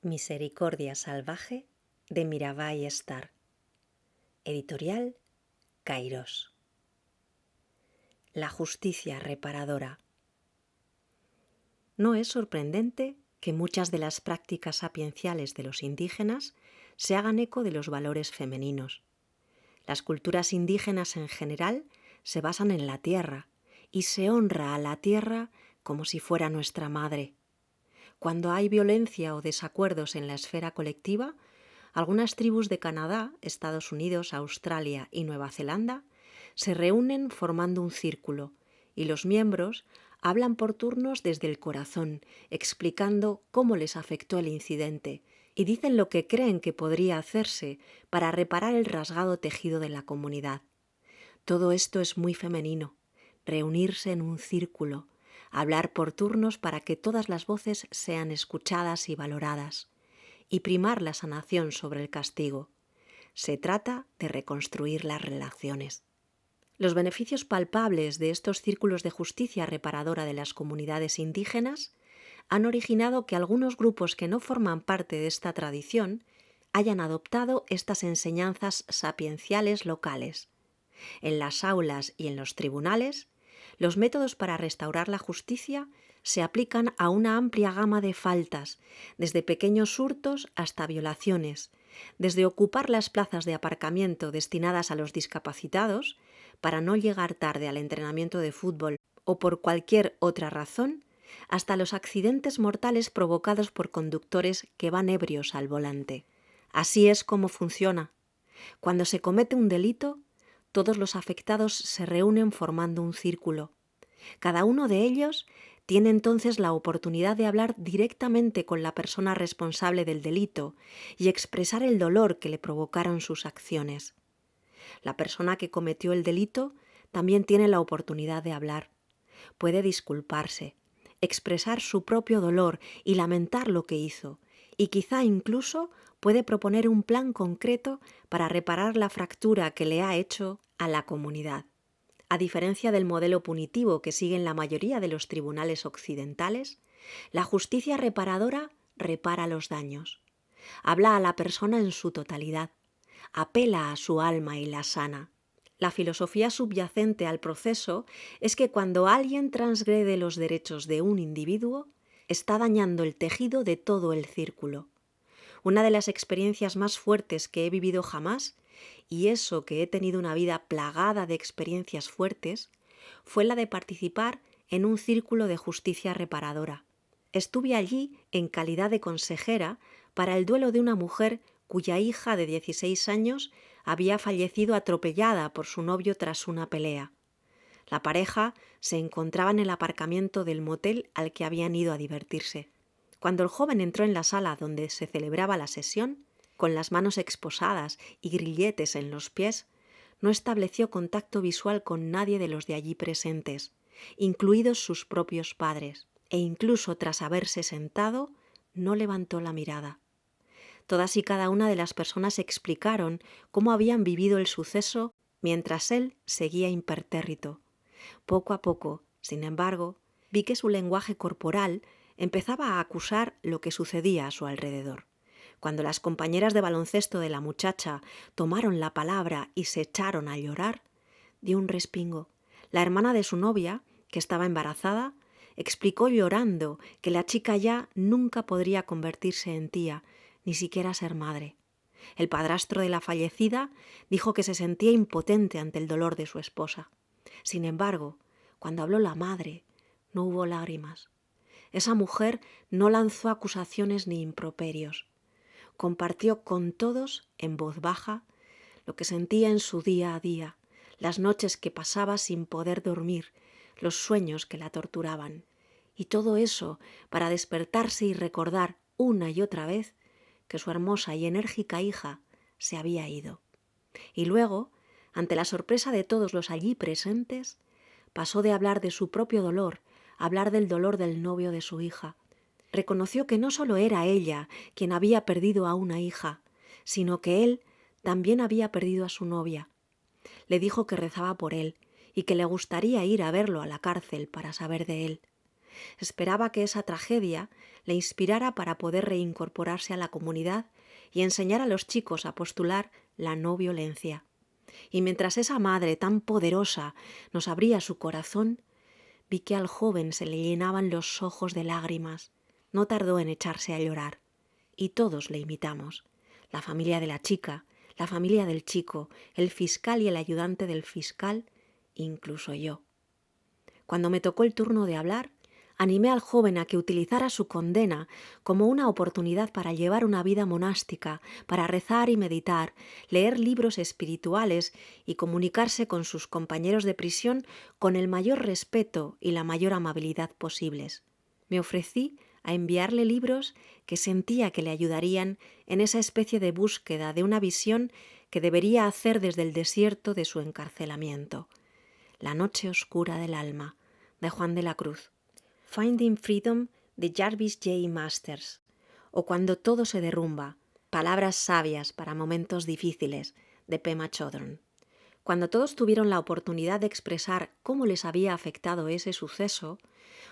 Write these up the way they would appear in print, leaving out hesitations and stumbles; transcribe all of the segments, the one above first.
Misericordia salvaje de Mirabai Star. Editorial Kairos. La justicia reparadora. No es sorprendente que muchas de las prácticas sapienciales de los indígenas se hagan eco de los valores femeninos. Las culturas indígenas en general se basan en la tierra y se honra a la tierra como si fuera nuestra madre. Cuando hay violencia o desacuerdos en la esfera colectiva, algunas tribus de Canadá, Estados Unidos, Australia y Nueva Zelanda se reúnen formando un círculo y los miembros hablan por turnos desde el corazón, explicando cómo les afectó el incidente y dicen lo que creen que podría hacerse para reparar el rasgado tejido de la comunidad. Todo esto es muy femenino, reunirse en un círculo, hablar por turnos para que todas las voces sean escuchadas y valoradas, y primar la sanación sobre el castigo. Se trata de reconstruir las relaciones. Los beneficios palpables de estos círculos de justicia reparadora de las comunidades indígenas han originado que algunos grupos que no forman parte de esta tradición hayan adoptado estas enseñanzas sapienciales locales. En las aulas y en los tribunales, los métodos para restaurar la justicia se aplican a una amplia gama de faltas, desde pequeños hurtos hasta violaciones, desde ocupar las plazas de aparcamiento destinadas a los discapacitados para no llegar tarde al entrenamiento de fútbol o por cualquier otra razón, hasta los accidentes mortales provocados por conductores que van ebrios al volante. Así es como funciona. Cuando se comete un delito, todos los afectados se reúnen formando un círculo. Cada uno de ellos tiene entonces la oportunidad de hablar directamente con la persona responsable del delito y expresar el dolor que le provocaron sus acciones. La persona que cometió el delito también tiene la oportunidad de hablar. Puede disculparse, expresar su propio dolor y lamentar lo que hizo, y quizá incluso puede proponer un plan concreto para reparar la fractura que le ha hecho a la comunidad. A diferencia del modelo punitivo que siguen la mayoría de los tribunales occidentales, la justicia reparadora repara los daños. Habla a la persona en su totalidad, apela a su alma y la sana. La filosofía subyacente al proceso es que cuando alguien transgrede los derechos de un individuo, está dañando el tejido de todo el círculo. Una de las experiencias más fuertes que he vivido jamás, y eso que he tenido una vida plagada de experiencias fuertes, fue la de participar en un círculo de justicia reparadora. Estuve allí en calidad de consejera para el duelo de una mujer cuya hija de 16 años había fallecido atropellada por su novio tras una pelea. La pareja se encontraba en el aparcamiento del motel al que habían ido a divertirse. Cuando el joven entró en la sala donde se celebraba la sesión, con las manos exposadas y grilletes en los pies, no estableció contacto visual con nadie de los de allí presentes, incluidos sus propios padres, e incluso tras haberse sentado, no levantó la mirada. Todas y cada una de las personas explicaron cómo habían vivido el suceso mientras él seguía impertérrito. Poco a poco, sin embargo, vi que su lenguaje corporal empezaba a acusar lo que sucedía a su alrededor. Cuando las compañeras de baloncesto de la muchacha tomaron la palabra y se echaron a llorar, dio un respingo. La hermana de su novia, que estaba embarazada, explicó llorando que la chica ya nunca podría convertirse en tía, ni siquiera ser madre. El padrastro de la fallecida dijo que se sentía impotente ante el dolor de su esposa. Sin embargo, cuando habló la madre, no hubo lágrimas. Esa mujer no lanzó acusaciones ni improperios. Compartió con todos, en voz baja, lo que sentía en su día a día, las noches que pasaba sin poder dormir, los sueños que la torturaban. Y todo eso para despertarse y recordar una y otra vez que su hermosa y enérgica hija se había ido. Y luego, ante la sorpresa de todos los allí presentes, pasó de hablar de su propio dolor a hablar del dolor del novio de su hija. Reconoció que no solo era ella quien había perdido a una hija, sino que él también había perdido a su novia. Le dijo que rezaba por él y que le gustaría ir a verlo a la cárcel para saber de él. Esperaba que esa tragedia le inspirara para poder reincorporarse a la comunidad y enseñar a los chicos a postular la no violencia. Y mientras esa madre tan poderosa nos abría su corazón, vi que al joven se le llenaban los ojos de lágrimas. No tardó en echarse a llorar. Y todos le imitamos. La familia de la chica, la familia del chico, el fiscal y el ayudante del fiscal, incluso yo. Cuando me tocó el turno de hablar, animé al joven a que utilizara su condena como una oportunidad para llevar una vida monástica, para rezar y meditar, leer libros espirituales y comunicarse con sus compañeros de prisión con el mayor respeto y la mayor amabilidad posibles. Me ofrecí a enviarle libros que sentía que le ayudarían en esa especie de búsqueda de una visión que debería hacer desde el desierto de su encarcelamiento. La noche oscura del alma, de Juan de la Cruz. Finding Freedom, de Jarvis J. Masters. O Cuando todo se derrumba, palabras sabias para momentos difíciles, de Pema Chodron. Cuando todos tuvieron la oportunidad de expresar cómo les había afectado ese suceso,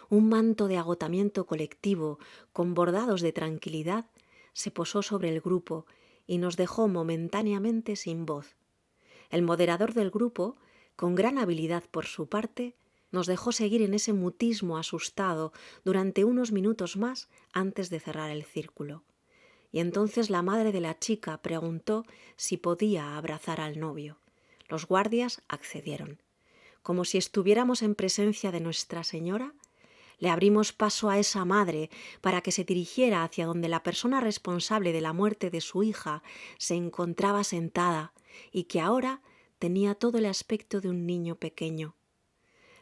un manto de agotamiento colectivo con bordados de tranquilidad se posó sobre el grupo y nos dejó momentáneamente sin voz. El moderador del grupo, con gran habilidad por su parte, nos dejó seguir en ese mutismo asustado durante unos minutos más antes de cerrar el círculo. Y entonces la madre de la chica preguntó si podía abrazar al novio. Los guardias accedieron. Como si estuviéramos en presencia de Nuestra Señora, le abrimos paso a esa madre para que se dirigiera hacia donde la persona responsable de la muerte de su hija se encontraba sentada y que ahora tenía todo el aspecto de un niño pequeño.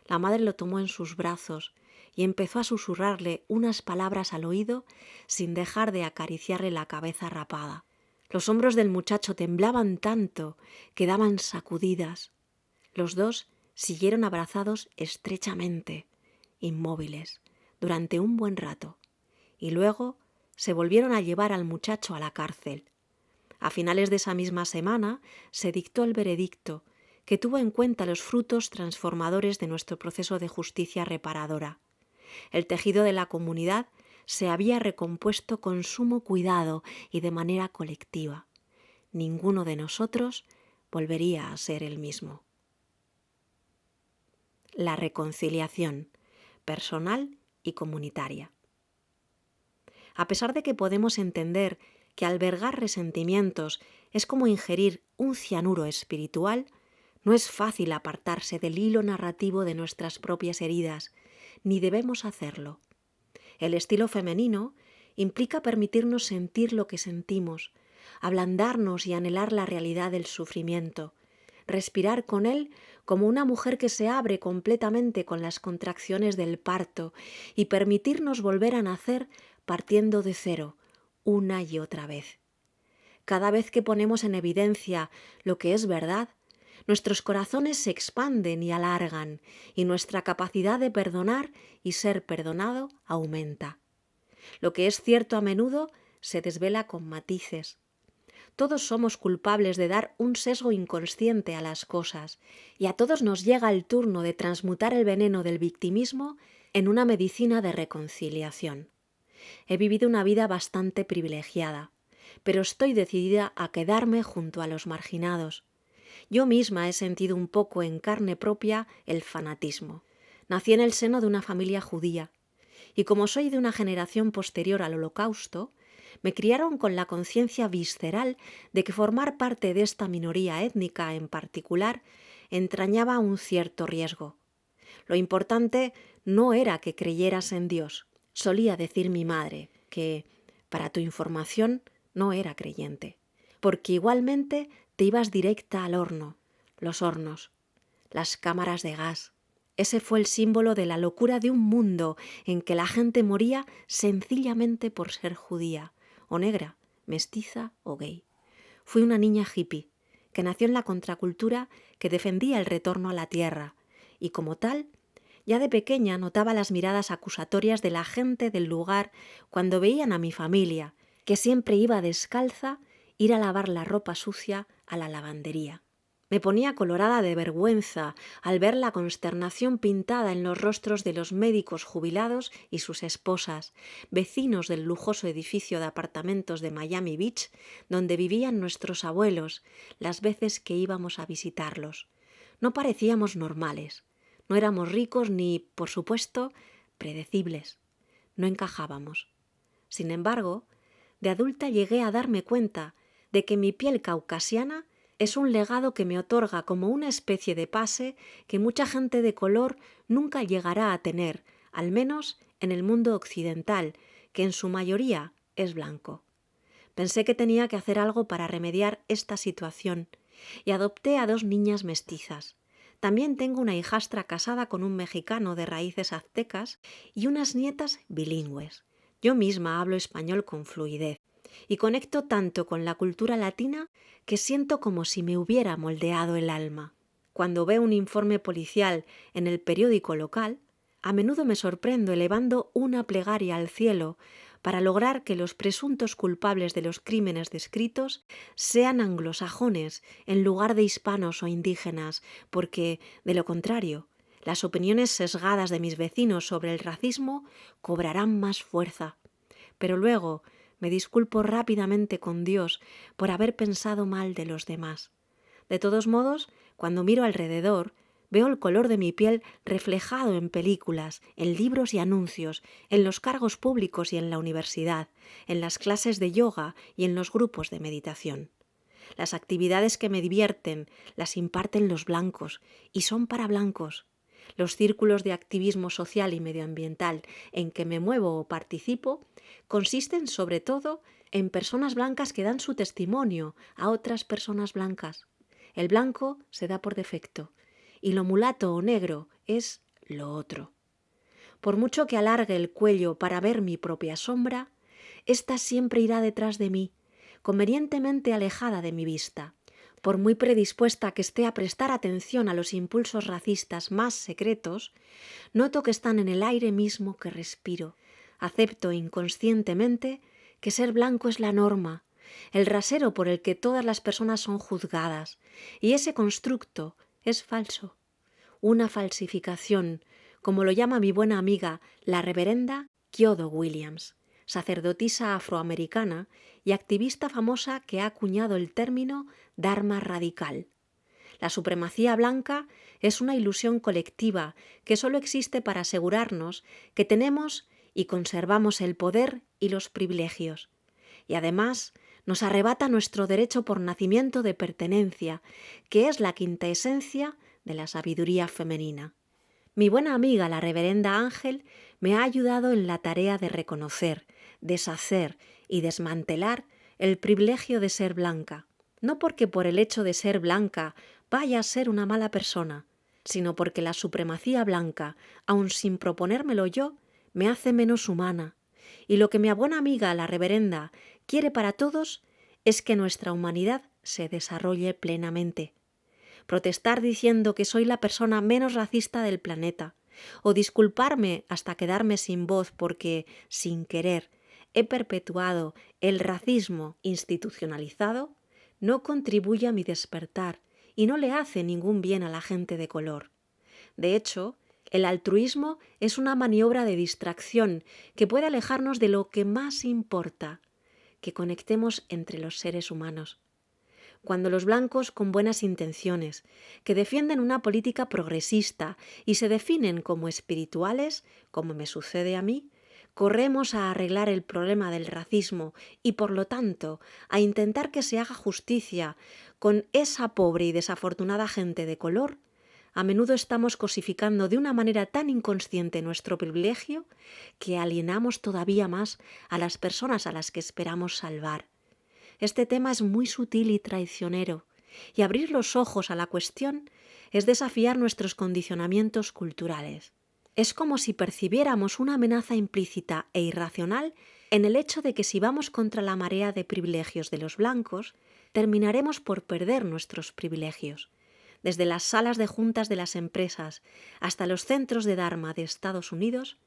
La madre lo tomó en sus brazos y empezó a susurrarle unas palabras al oído sin dejar de acariciarle la cabeza rapada. Los hombros del muchacho temblaban tanto que daban sacudidas. Los dos siguieron abrazados estrechamente, inmóviles, durante un buen rato, y luego se volvieron a llevar al muchacho a la cárcel. A finales de esa misma semana se dictó el veredicto, que tuvo en cuenta los frutos transformadores de nuestro proceso de justicia reparadora. El tejido de la comunidad se había recompuesto con sumo cuidado y de manera colectiva. Ninguno de nosotros volvería a ser el mismo. La reconciliación, personal y comunitaria. A pesar de que podemos entender que albergar resentimientos es como ingerir un cianuro espiritual, no es fácil apartarse del hilo narrativo de nuestras propias heridas, ni debemos hacerlo. El estilo femenino implica permitirnos sentir lo que sentimos, ablandarnos y anhelar la realidad del sufrimiento, respirar con él como una mujer que se abre completamente con las contracciones del parto y permitirnos volver a nacer partiendo de cero, una y otra vez. Cada vez que ponemos en evidencia lo que es verdad, nuestros corazones se expanden y alargan, y nuestra capacidad de perdonar y ser perdonado aumenta. Lo que es cierto a menudo se desvela con matices. Todos somos culpables de dar un sesgo inconsciente a las cosas, y a todos nos llega el turno de transmutar el veneno del victimismo en una medicina de reconciliación. He vivido una vida bastante privilegiada, pero estoy decidida a quedarme junto a los marginados. Yo misma he sentido un poco en carne propia el fanatismo. Nací en el seno de una familia judía, y como soy de una generación posterior al Holocausto, me criaron con la conciencia visceral de que formar parte de esta minoría étnica en particular entrañaba un cierto riesgo. Lo importante no era que creyeras en Dios. Solía decir mi madre que, para tu información, no era creyente, porque igualmente te ibas directa al horno, los hornos, las cámaras de gas. Ese fue el símbolo de la locura de un mundo en que la gente moría sencillamente por ser judía, o negra, mestiza o gay. Fui una niña hippie, que nació en la contracultura que defendía el retorno a la tierra, y como tal, ya de pequeña notaba las miradas acusatorias de la gente del lugar cuando veían a mi familia, que siempre iba descalza, ir a lavar la ropa sucia a la lavandería. Me ponía colorada de vergüenza al ver la consternación pintada en los rostros de los médicos jubilados y sus esposas, vecinos del lujoso edificio de apartamentos de Miami Beach, donde vivían nuestros abuelos, las veces que íbamos a visitarlos. No parecíamos normales. No éramos ricos ni, por supuesto, predecibles. No encajábamos. Sin embargo, de adulta llegué a darme cuenta de que mi piel caucasiana es un legado que me otorga como una especie de pase que mucha gente de color nunca llegará a tener, al menos en el mundo occidental, que en su mayoría es blanco. Pensé que tenía que hacer algo para remediar esta situación y adopté a 2 niñas mestizas. También tengo una hijastra casada con un mexicano de raíces aztecas y unas nietas bilingües. Yo misma hablo español con fluidez y conecto tanto con la cultura latina que siento como si me hubiera moldeado el alma. Cuando veo un informe policial en el periódico local, a menudo me sorprendo elevando una plegaria al cielo para lograr que los presuntos culpables de los crímenes descritos sean anglosajones en lugar de hispanos o indígenas, porque, de lo contrario, las opiniones sesgadas de mis vecinos sobre el racismo cobrarán más fuerza. Pero luego me disculpo rápidamente con Dios por haber pensado mal de los demás. De todos modos, cuando miro alrededor, veo el color de mi piel reflejado en películas, en libros y anuncios, en los cargos públicos y en la universidad, en las clases de yoga y en los grupos de meditación. Las actividades que me divierten las imparten los blancos y son para blancos. Los círculos de activismo social y medioambiental en que me muevo o participo consisten sobre todo en personas blancas que dan su testimonio a otras personas blancas. El blanco se da por defecto y lo mulato o negro es lo otro. Por mucho que alargue el cuello para ver mi propia sombra, ésta siempre irá detrás de mí, convenientemente alejada de mi vista. Por muy predispuesta que esté a prestar atención a los impulsos racistas más secretos, noto que están en el aire mismo que respiro. Acepto inconscientemente que ser blanco es la norma, el rasero por el que todas las personas son juzgadas, y ese constructo es falso. Una falsificación, como lo llama mi buena amiga, la reverenda Kyodo Williams, sacerdotisa afroamericana y activista famosa que ha acuñado el término Dharma radical. La supremacía blanca es una ilusión colectiva que solo existe para asegurarnos que tenemos y conservamos el poder y los privilegios. Y además nos arrebata nuestro derecho por nacimiento de pertenencia, que es la quinta esencia de la sabiduría femenina. Mi buena amiga, la reverenda Ángel, me ha ayudado en la tarea de reconocer, deshacer y desmantelar el privilegio de ser blanca, no porque por el hecho de ser blanca vaya a ser una mala persona, sino porque la supremacía blanca, aun sin proponérmelo yo, me hace menos humana. Y lo que mi buena amiga, la reverenda, quiere para todos es que nuestra humanidad se desarrolle plenamente. Protestar diciendo que soy la persona menos racista del planeta, o disculparme hasta quedarme sin voz porque, sin querer, he perpetuado el racismo institucionalizado, no contribuye a mi despertar y no le hace ningún bien a la gente de color. De hecho, el altruismo es una maniobra de distracción que puede alejarnos de lo que más importa, que conectemos entre los seres humanos. Cuando los blancos con buenas intenciones, que defienden una política progresista y se definen como espirituales, como me sucede a mí, corremos a arreglar el problema del racismo y, por lo tanto, a intentar que se haga justicia con esa pobre y desafortunada gente de color, a menudo estamos cosificando de una manera tan inconsciente nuestro privilegio que alienamos todavía más a las personas a las que esperamos salvar. Este tema es muy sutil y traicionero, y abrir los ojos a la cuestión es desafiar nuestros condicionamientos culturales. Es como si percibiéramos una amenaza implícita e irracional en el hecho de que si vamos contra la marea de privilegios de los blancos, terminaremos por perder nuestros privilegios. Desde las salas de juntas de las empresas hasta los centros de Dharma de Estados Unidos,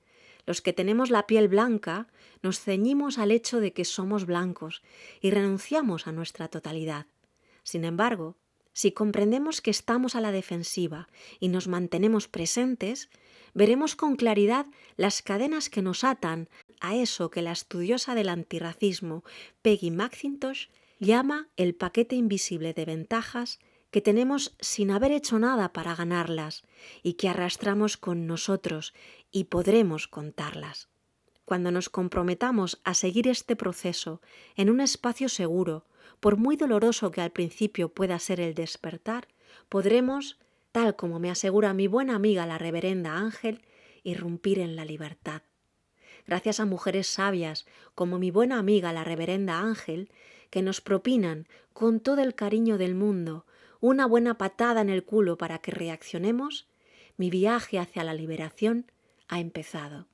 los que tenemos la piel blanca nos ceñimos al hecho de que somos blancos y renunciamos a nuestra totalidad. Sin embargo, Si comprendemos que estamos a la defensiva y nos mantenemos presentes, veremos con claridad las cadenas que nos atan a eso que la estudiosa del antirracismo Peggy McIntosh llama el paquete invisible de ventajas que tenemos sin haber hecho nada para ganarlas y que arrastramos con nosotros y podremos contarlas. Cuando nos comprometamos a seguir este proceso en un espacio seguro, por muy doloroso que al principio pueda ser el despertar, podremos, tal como me asegura mi buena amiga la reverenda Ángel, irrumpir en la libertad. Gracias a mujeres sabias como mi buena amiga la reverenda Ángel, que nos propinan con todo el cariño del mundo una buena patada en el culo para que reaccionemos, mi viaje hacia la liberación ha empezado.